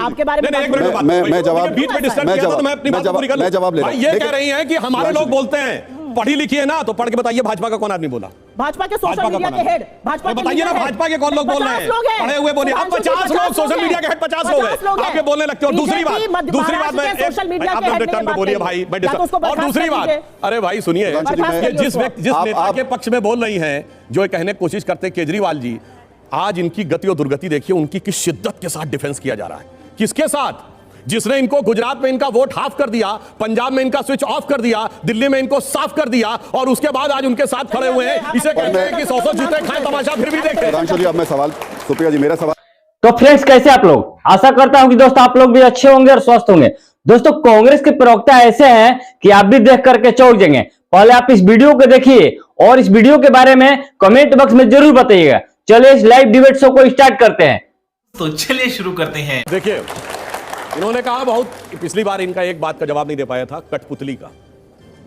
आपके बारे में मैं जवाब बीच में डिस्टर्ब किया तो मैं अपनी बात पूरी कर लूं। मैं जवाब ले रहा हूं। ये कह रही हैं कि हमारे लोग बोलते हैं पढ़ी लिखी है ना, तो पढ़ के बताइए भाजपा का कौन आदमी बोला? भाजपा के सोशल मीडिया के हेड, भाजपा के बताइए ना, भाजपा के कौन लोग बोल रहे हैं? पढ़े हुए बोलिए। आप 50 लोग, सोशल मीडिया के हेड 50 लोग हैं, आप ये बोलने लगते हो। दूसरी बात मैं सोशल मीडिया के हेड पे बोलिए भाई, और दूसरी बात, अरे भाई सुनिए, जिस नेता के पक्ष में बोल रही हैं, जो कहने की कोशिश करते हैं केजरीवाल जी, आज इनकी गति और दुर्गति देखिए, उनकी किस शिद्दत के साथ डिफेंस किया जा रहा है। किसके साथ? जिसने इनको गुजरात में इनका वोट हाफ कर दिया, पंजाब में इनका स्विच ऑफ कर दिया, दिल्ली में इनको साफ कर दिया, और उसके बाद आज उनके साथ खड़े हुए हैं। इसे कहते हैं कि 100 जूते खाएं, तमाशा फिर भी देखें। अब मैं सवाल, सुप्रिया जी मेरा सवाल। तो फ्रेंड्स, कैसे आप लोग? आशा करता हूं कि दोस्तों आप लोग भी अच्छे होंगे और स्वस्थ होंगे। दोस्तों, कांग्रेस के प्रवक्ता ऐसे हैं कि आप भी देख करके चौंक जाएंगे। पहले आप इस वीडियो को देखिए और इस वीडियो के बारे में कमेंट बॉक्स में जरूर बताइएगा। चलिए इस लाइव डिबेट शो को स्टार्ट करते हैं। तो चलिए शुरू करते हैं। देखिए, इन्होंने कहा बहुत, पिछली बार इनका एक बात का जवाब नहीं दे पाया था, कठपुतली का।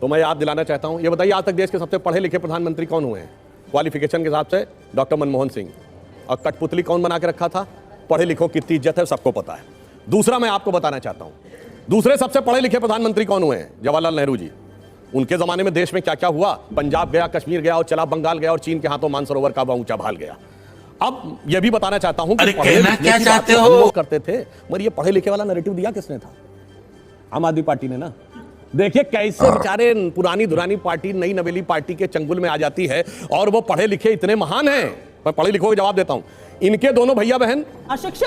तो मैं याद दिलाना चाहता हूं, ये बताइए आज तक देश के सबसे पढ़े लिखे प्रधानमंत्री कौन हुए हैं? क्वालिफिकेशन के हिसाब से डॉक्टर मनमोहन सिंह। और कठपुतली कौन बना के रखा था? पढ़े लिखों की इतनी इज्जत है, सबको पता है। दूसरा मैं आपको बताना चाहता हूं, दूसरे सबसे पढ़े लिखे प्रधानमंत्री कौन हुए हैं? जवाहरलाल नेहरू जी। उनके जमाने में देश में क्या क्या हुआ? पंजाब गया, कश्मीर गया, और चला बंगाल गया, और चीन के हाथों मानसरोवर का ऊंचा भाल गया। अब यह भी बताना चाहता हूं कि कहना क्या चाहते हो? करते थे, मगर ये पढ़े लिखे वाला नैरेटिव दिया किसने था? आम आदमी पार्टी ने ना। देखिए कैसे बेचारे पुरानी दुरानी पार्टी नई नवेली पार्टी के चंगुल में आ जाती है, और वो पढ़े लिखे इतने महान हैं। मैं पढ़े लिखों के जवाब देता हूं। इनके दोनों भैया बहन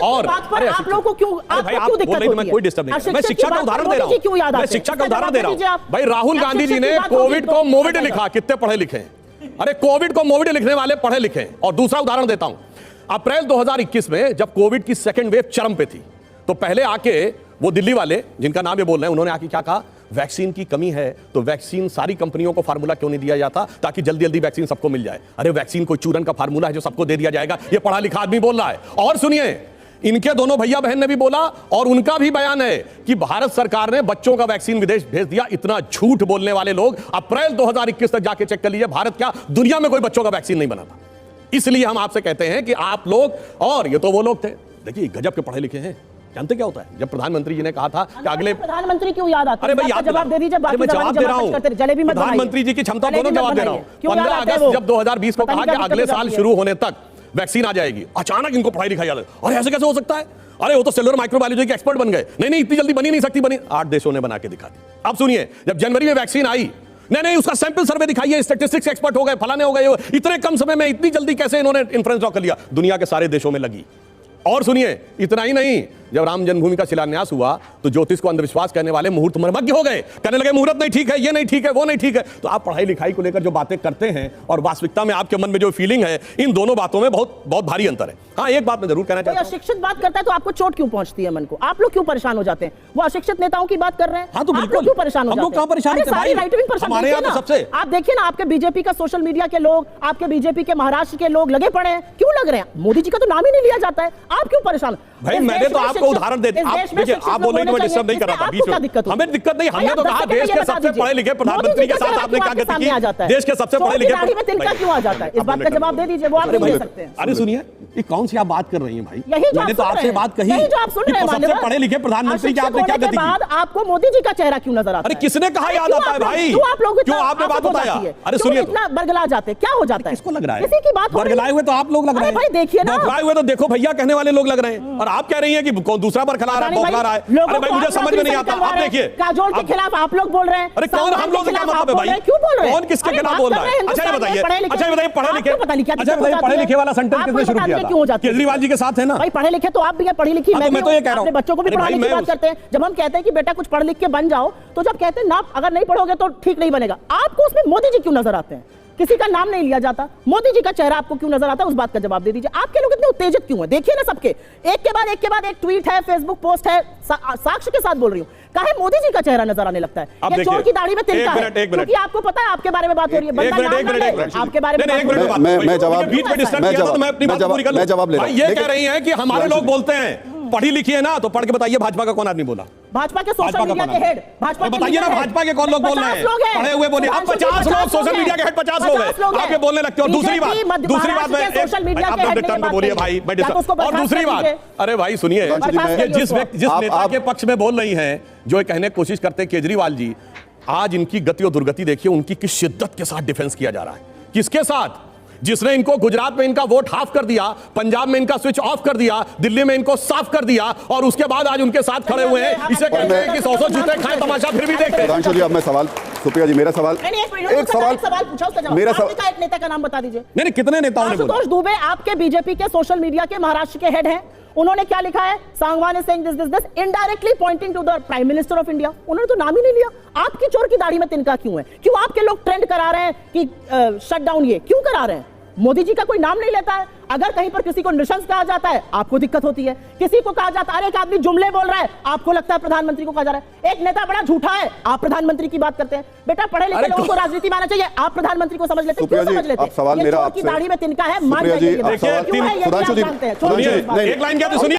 और आप लोगों को क्यों दिक्कत होती है? मैं कोई डिस्टर्ब नहीं, मैं शिक्षा का उदाहरण दे रहा हूं। मैं शिक्षा का उदाहरण दे रहा हूं। भाई राहुल गांधी जी ने कोविड को मोविड लिखा, कितने पढ़े लिखे हैं? अरे कोविड को मोविड लिखने वाले पढ़े लिखे हैं। और दूसरा उदाहरण देता हूं, अप्रैल 2021 में जब कोविड की सेकंड वेव चरम पे थी, तो पहले आके वो दिल्ली वाले जिनका नाम ये बोल रहे हैं, उन्होंने आके क्या कहा? वैक्सीन की कमी है, तो वैक्सीन सारी कंपनियों को फार्मूला क्यों नहीं दिया जाता ताकि जल्दी जल्दी वैक्सीन सबको मिल जाए? अरे वैक्सीन कोई चूरन का फार्मूला है जो सबको दे दिया जाएगा? ये पढ़ा लिखा आदमी बोल रहा है। और सुनिए, इनके दोनों भैया बहन ने भी बोला, और उनका भी बयान है कि भारत सरकार ने बच्चों का वैक्सीन विदेश भेज दिया। इतना झूठ बोलने वाले लोग अप्रैल 2021 तक जाके चेक कर लीजिए, भारत क्या दुनिया में कोई बच्चों का वैक्सीन नहीं बना था। इसलिए हम आपसे कहते हैं कि आप लोग, और ये तो वो लोग थे, देखिए गजब के पढ़े लिखे हैं। जानते क्या होता है? जब प्रधानमंत्री जी ने कहा था कि अगले प्रधानमंत्री क्यों याद आता है? अरे भाई याद जवाब दे दीजिए। मैं जवाब दे रहा हूं, प्रधानमंत्री जी की क्षमता दोनों जवाब दे रहा हूं। 15 अगस्त जब 2020 को कहा कि अगले साल शुरू होने तक वैक्सीन आ जाएगी, अचानक इनको पढ़ाई लिखाई याद है। अरे ऐसे कैसे हो सकता है? अरे वो तो सेलुलर माइक्रोबायोलॉजी के एक्सपर्ट बन गए। नहीं इतनी जल्दी बनी नहीं सकती, बनी 8 देशों ने बना के दिखा दी। अब सुनिए, जब जनवरी में वैक्सीन आई, नहीं उसका सैंपल सर्वे दिखाइए, स्टैटिस्टिक्स एक्सपर्ट हो गए, फलाने हो गए, इतने कम समय में इतनी जल्दी कैसे इन्होंने इन्फ्लुएंस ड्रॉ कर लिया? दुनिया के सारे देशों में लगी। और सुनिए, इतना ही नहीं, जब राम जन्मभूमि का शिलान्यास हुआ तो ज्योतिष को अंधविश्वास कहने वाले मुहूर्त मर्मज्ञ हो गए, कहने लगे मुहूर्त नहीं ठीक है, ये नहीं ठीक है, वो नहीं ठीक है। तो आप पढ़ाई लिखाई को लेकर जो बातें करते हैं और वास्तविकता में आपके मन में जो फीलिंग है, इन दोनों बातों में बहुत बहुत भारी अंतर है। हाँ, एक बात मैं जरूर कहना चाहता हूं, अशिक्षित बात करता है तो आपको चोट क्यों पहुंचती है मन को? आप लोग क्यों परेशान हो जाते हैं? वो अशिक्षित नेताओं की बात कर रहे हैं। हाँ, तो बिल्कुल क्यों परेशान हो जाते हैं? हमारे यहाँ तो सबसे, आप देखिए ना, आपके बीजेपी का सोशल मीडिया के लोग, आपके बीजेपी के महाराष्ट्र के लोग लगे पड़े हैं। क्यों लग रहे हैं? मोदी जी का तो नाम ही नहीं लिया जाता है, आप क्यों परेशान? भाई मैंने तो आपको उदाहरण दे दिया। आप बोल रहे हैं मैं डिस्टर्ब नहीं कर रहा था बीच में। हमें दिक्कत नहीं, हमने तो कहा देश के सबसे पढ़े लिखे प्रधानमंत्री के साथ आपने क्या गति की? देश के सबसे पढ़े लिखे में तिनका क्यों आ जाता है? इस बात का जवाब दे दीजिए, वो आप नहीं दे सकते हैं। अरे सुनिए, ये कौन सी आप बात कर रही हैं भाई? मैंने तो आपसे बात कही, जो आप सुन रहे हैं, सबसे पढ़े लिखे प्रधानमंत्री की आपने क्या गति की? आपको मोदी जी का चेहरा क्यों नजर आता है? अरे किसने कहा याद आता है भाई? क्यों आपने बात बताया? अरे सुनिए, इतना बरगला जाते क्या हो जाता है? किसको लग रहा है? किसी की बात बरगलाए हुए तो आप लोग लग रहे हैं भाई। देखिए ना, बरगलाए हुए तो देखो भैया कहने वाले लोग लग रहे हैं, और आप कह रही हैं कि कौन दूसरा बरखला रहा है, बौखला रहा है। अरे भाई मुझे समझ में नहीं आता। आप देखिए, काजोल के खिलाफ आप लोग बोल रहे हैं। अरे कौन हम लोग क्या मतलब है भाई? क्यों बोल रहे हैं? कौन किसके खिलाफ बोल रहा है? अच्छा ये बताइए, पढ़े लिखे, अच्छा बताइए पढ़े लिखे वाला सेंटेंस किसने शुरू किया था? केजरीवाल जी के साथ है ना भाई। पढ़े लिखे तो आप भी हैं, पढ़ी लिखी मैं तो ये कह रहा हूं, बच्चों को भी पढ़ाने की बात करते हैं। जब हम कहते हैं कि बेटा कुछ पढ़ लिख के बन जाओ, तो जब कहते हैं ना अगर नहीं पढ़ोगे तो ठीक नहीं बनेगा, आपको उसमें मोदी जी क्यों नजर आते हैं? किसी का नाम नहीं लिया जाता, मोदी जी का चेहरा आपको क्यों नजर आता है? उस बात का जवाब दे दीजिए। आपके लोग इतने उत्तेजित क्यों हैं? देखिए ना, सबके एक के बाद एक ट्वीट है, फेसबुक पोस्ट है, साक्ष्य के साथ बोल रही हूँ, काहे मोदी जी का चेहरा नजर आने लगता है? ये चोर की दाढ़ी में तिनका है, क्योंकि आपको पता है आपके बारे में बात हो रही है। आपके बारे में मैं जवाब, बीच में डिस्टर्ब किया तो मैं अपनी बात पूरी कर लूं। मैं जवाब ले रहा हूं। ये कह रही हैं कि हमारे लोग बोलते हैं पढ़ी लिखी है ना, तो पढ़ के बताइए भाजपा का कौन आदमी बोला? भाजपा के सोशल मीडिया के हेड, भाजपा के बताइए ना, भाजपा के कौन लोग बोल रहे हैं? पढ़े हुए बोलिए। अब 50 लोग सोशल मीडिया के हेड, 50 लोग हैं, आप ये बोलने लगते हो। दूसरी बात में सोशल मीडिया के हेड में बोलिए भाई, और दूसरी बात, अरे भाई सुनिए, जिस नेता के पक्ष में बोल रही हैं, जो कहने की कोशिश करते हैं केजरीवाल जी, आज इनकी गति और दुर्गति देखिए, उनकी किस शिद्दत के साथ डिफेंस किया जा रहा है। किसके साथ? जिसने इनको गुजरात में इनका वोट हाफ कर दिया, पंजाब में इनका स्विच ऑफ कर दिया, दिल्ली में इनको साफ कर दिया, और उसके बाद आज उनके साथ खड़े हुए हैं। इसे कहते हैं कि 100 जूते खाएं, तमाशा फिर भी देखें। सुधांशु जी, अब मैं सवाल, सुप्रिया जी मेरा सवाल, एक सवाल पूछा, उसका जवाब। मेरा आपका एक नेता का नाम बता दीजिए। नहीं, कितने नेताओं ने बोला? आशुतोष दुबे आपके बीजेपी के सोशल मीडिया के महाराष्ट्र के हेड हैं। उन्होंने क्या लिखा है? Sangwan is saying this indirectly pointing to the Prime Minister of India. उन्होंने तो नाम ही नहीं लिया। आपकी चोर की दाढ़ी में तिनका क्यों है? क्यों आपके लोग ट्रेंड करा रहे हैं कि शट डाउन? ये क्यों करा रहे हैं? मोदी जी का कोई नाम नहीं लेता है। अगर कहीं पर किसी को नृशंस कहा जाता है, आपको दिक्कत होती है। किसी को कहा जाता है अरे एक आदमी जुमले बोल रहा है, आपको लगता है प्रधानमंत्री को कहा जा रहा है। एक नेता बड़ा झूठा है, आप प्रधानमंत्री की बात करते हैं। बेटा पढ़े लिखे लोगों को राजनीति में आना चाहिए, आप प्रधानमंत्री को समझ लेते हैं। क्यों समझ लेते हैं? सवाल मेरा की दाढ़ी में तिनका है, मान सुप्रिया जी, जाइए। सुधांशु जी, एक लाइन क्या सुनिए।